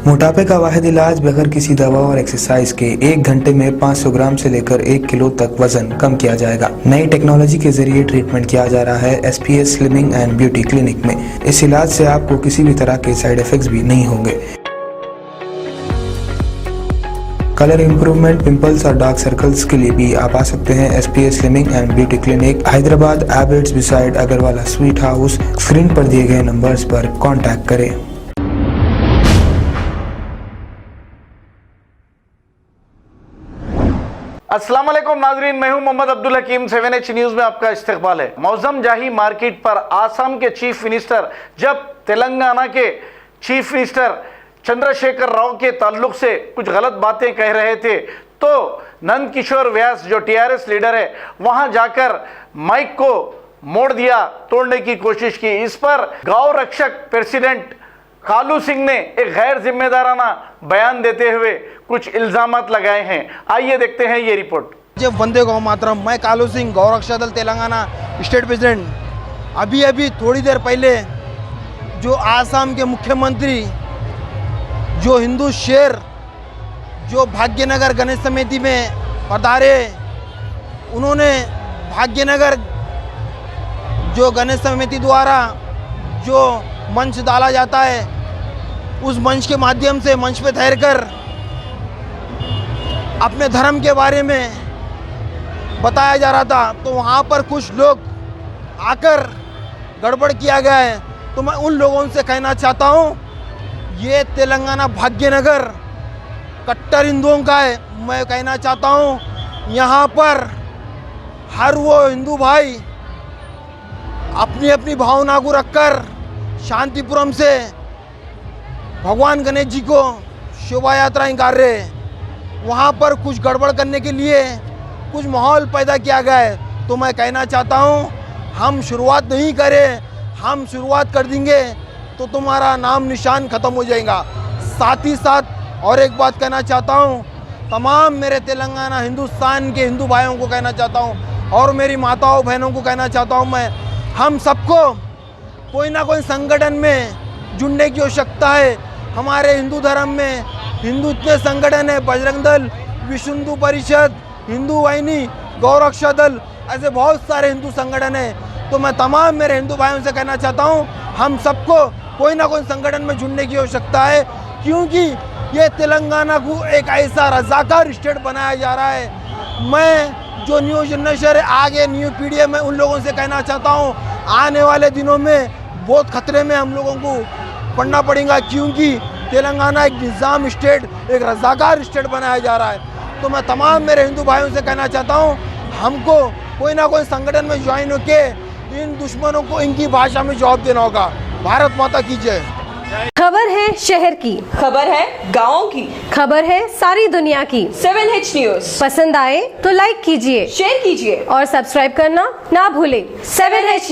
मोटापे का वाहिद इलाज बगैर किसी दवा और एक्सरसाइज के 1 घंटे में 500 ग्राम से लेकर 1 किलो तक वजन कम किया जाएगा। नई टेक्नोलॉजी के जरिए ट्रीटमेंट किया जा रहा है SPS slimming and beauty clinic में। इस इलाज से आपको किसी भी तरह के साइड इफेक्ट्स भी नहीं होंगे। कलर इंप्रूवमेंट, पिंपल्स और डार्क सर्कल्स के लिए भी आप आ सकते हैं SPS slimming and beauty clinic, Hyderabad, Abids beside Agarwala sweet house. Screen पर दिए गए नंबर्स पर कॉन्टैक्ट करें। अस्सलाम वालेकुम नाजरीन, मैं हूं मोहम्मद अब्दुल हकीम। 7H न्यूज में आपका इस्तकबाल है। मौजम जाही मार्केट पर आसाम के चीफ मिनिस्टर जब तेलंगाना के चीफ मिनिस्टर चंद्रशेखर राव के ताल्लुक से कुछ गलत बातें कह रहे थे तो नंद किशोर व्यास जो TRS लीडर है वहां जाकर माइक को मोड़ दिया, तोड़ने की कोशिश की। इस पर गौ रक्षक प्रेसिडेंट कालू सिंह ने एक गैर जिम्मेदाराना बयान देते हुए कुछ इल्जामात लगाए हैं। आइए देखते हैं ये रिपोर्ट। जब वंदे गौ मातरम, मैं कालू सिंह, गौ रक्षा दल तेलंगाना स्टेट प्रेसिडेंट। अभी थोड़ी देर पहले जो आसाम के मुख्यमंत्री, जो हिंदू शेर, जो भाग्यनगर गणेश समिति में पधारे, उन्होंने भाग्यनगर जो गणेश समिति द्वारा जो मंच डाला जाता है, उस मंच के माध्यम से मंच पे ठहरकर अपने धर्म के बारे में बताया जा रहा था, तो वहाँ पर कुछ लोग आकर गड़बड़ किया गया है। तो मैं उन लोगों से कहना चाहता हूँ, ये तेलंगाना भाग्यनगर कट्टर हिंदुओं का है। मैं कहना चाहता हूँ, यहाँ पर हर वो हिंदू भाई अपनी अपनी भावना को रखकर शांतिपुरम से भगवान गणेश जी को शोभा यात्राएं कर रहे हैं। वहाँ पर कुछ गड़बड़ करने के लिए कुछ माहौल पैदा किया गया है। तो मैं कहना चाहता हूँ, हम शुरुआत नहीं करें, हम शुरुआत कर देंगे तो तुम्हारा नाम निशान ख़त्म हो जाएगा। साथ ही साथ और एक बात कहना चाहता हूँ, तमाम मेरे तेलंगाना हिंदुस्तान के हिंदू भाइयों को कहना चाहता हूँ और मेरी माताओं बहनों को कहना चाहता हूँ, मैं हम सबको कोई ना कोई संगठन में जुड़ने की आवश्यकता है। हमारे हिंदू धर्म में हिंदू इतने संगठन है, बजरंग दल, विश्व हिंदू परिषद, हिंदू वाहिनी, गौ रक्षा दल, ऐसे बहुत सारे हिंदू संगठन हैं। तो मैं तमाम मेरे हिंदू भाइयों से कहना चाहता हूँ, हम सबको कोई ना कोई संगठन में जुड़ने की आवश्यकता है, क्योंकि ये तेलंगाना को एक ऐसा रजाकार स्टेट बनाया जा रहा है। मैं जो न्यू जनरेशन है, आगे न्यू पीढ़ी है, मैं उन लोगों से कहना चाहता हूँ, आने वाले दिनों में बहुत खतरे में हम लोगों को पड़ना पड़ेगा, क्योंकि तेलंगाना एक निज़ाम स्टेट, एक रजाकार स्टेट बनाया जा रहा है। तो मैं तमाम मेरे हिंदू भाइयों से कहना चाहता हूँ, हमको कोई ना कोई संगठन में ज्वाइन होके इन दुश्मनों को इनकी भाषा में जवाब देना होगा। भारत माता की जय। खबर है शहर की, खबर है गाँव की, खबर है सारी दुनिया की। 7H न्यूज पसंद आए तो लाइक कीजिए, शेयर कीजिए और सब्सक्राइब करना ना भूलें। 7H news.